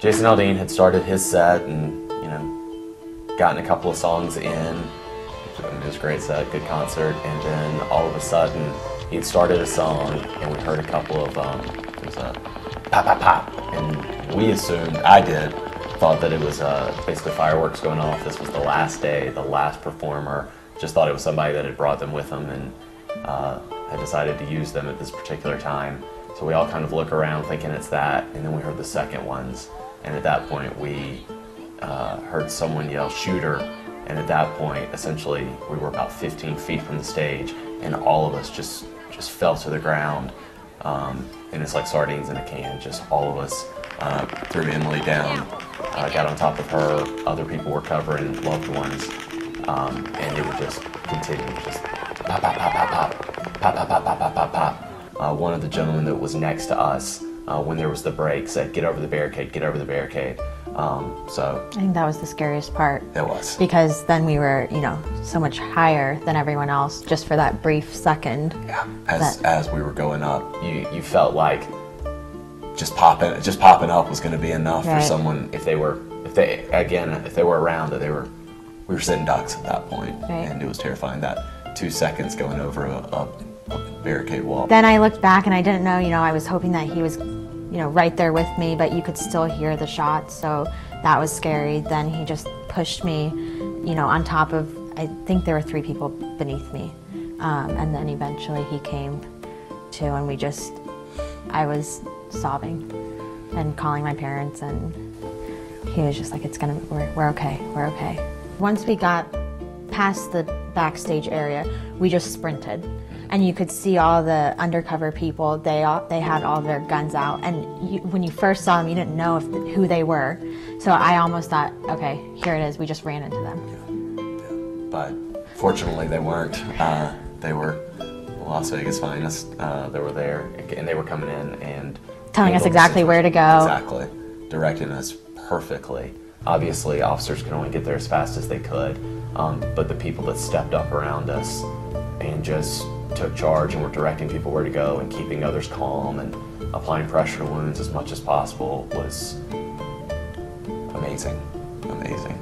Jason Aldean had started his set and, you know, gotten a couple of songs in. It was a great set, good concert, and then all of a sudden he had started a song and we heard a couple of, it was a pop, pop, pop, and we assumed, I did, thought that it was basically fireworks going off. This was the last day, the last performer. Just thought it was somebody that had brought them with them and had decided to use them at this particular time. So we all kind of look around thinking it's that, and then we heard the second ones. And at that point we heard someone yell, "Shooter!" And at that point, essentially, we were about 15 feet from the stage, and all of us just fell to the ground. And it's like sardines in a can, just all of us threw Emily down, got on top of her, other people were covering loved ones, and it would just continue, just pop, pop, pop, pop, pop, pop, pop, pop, pop, pop, pop, pop. One of the gentlemen that was next to us, when there was the break, said, "Get over the barricade, get over the barricade." So I think that was the scariest part. It was. Because then we were, you know, so much higher than everyone else just for that brief second. Yeah, as we were going up, you felt like just popping up was going to be enough for someone if they were around, that we were sitting ducks at that point, and it was terrifying, that 2 seconds going over a barricade wall. Then I looked back and I didn't know, you know, I was hoping that he was, you know, right there with me, but you could still hear the shots, so that was scary. Then he just pushed me, you know, on top of, I think there were 3 people beneath me, and then eventually he came to, and I was sobbing and calling my parents, and he was just like, we're okay, we're okay. Once we got past the backstage area, we just sprinted. And you could see all the undercover people, they had all their guns out. And when you first saw them, you didn't know who they were. So I almost thought, okay, here it is, we just ran into them. Yeah. But fortunately they weren't. They were Las Vegas finest. They were there, and they were coming in and telling us exactly where to go. Exactly, directing us perfectly. Obviously, officers could only get there as fast as they could, but the people that stepped up around us and just took charge and were directing people where to go and keeping others calm and applying pressure to wounds as much as possible was amazing, amazing.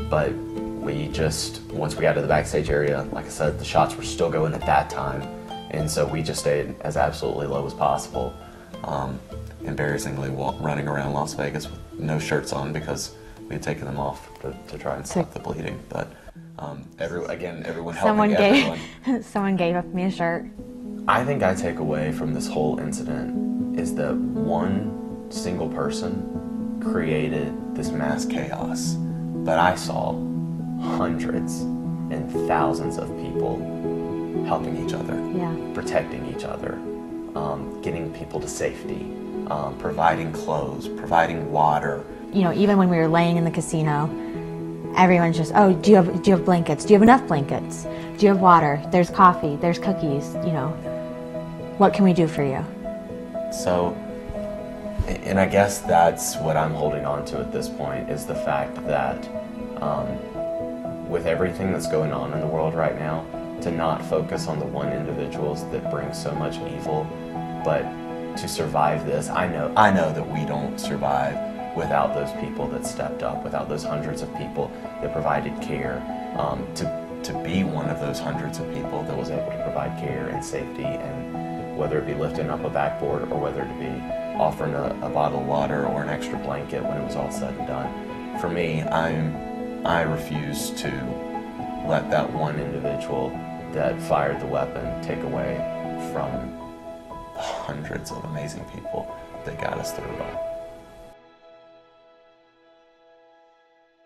But once we got to the backstage area, like I said, the shots were still going at that time, and so we just stayed as absolutely low as possible. Embarrassingly running around Las Vegas with no shirts on because we had taken them off to try and stop the bleeding. But everyone helping everyone. Someone gave me a shirt. I think I take away from this whole incident is that one single person created this mass chaos, but I saw hundreds and thousands of people helping each other, protecting each other, getting people to safety, providing clothes, providing water. You know, even when we were laying in the casino, everyone's just, "Oh, do you have blankets? Do you have enough blankets? Do you have water? There's coffee, there's cookies, you know. What can we do for you?" So, and I guess that's what I'm holding on to at this point, is the fact that with everything that's going on in the world right now, to not focus on the one individuals that bring so much evil, but to survive this. I know that we don't survive without those people that stepped up, without those hundreds of people that provided care. To be one of those hundreds of people that was able to provide care and safety, and whether it be lifting up a backboard or whether it be offering a bottle of water or an extra blanket when it was all said and done. For me, I refuse to let that one individual that fired the weapon take away from hundreds of amazing people that got us through it all.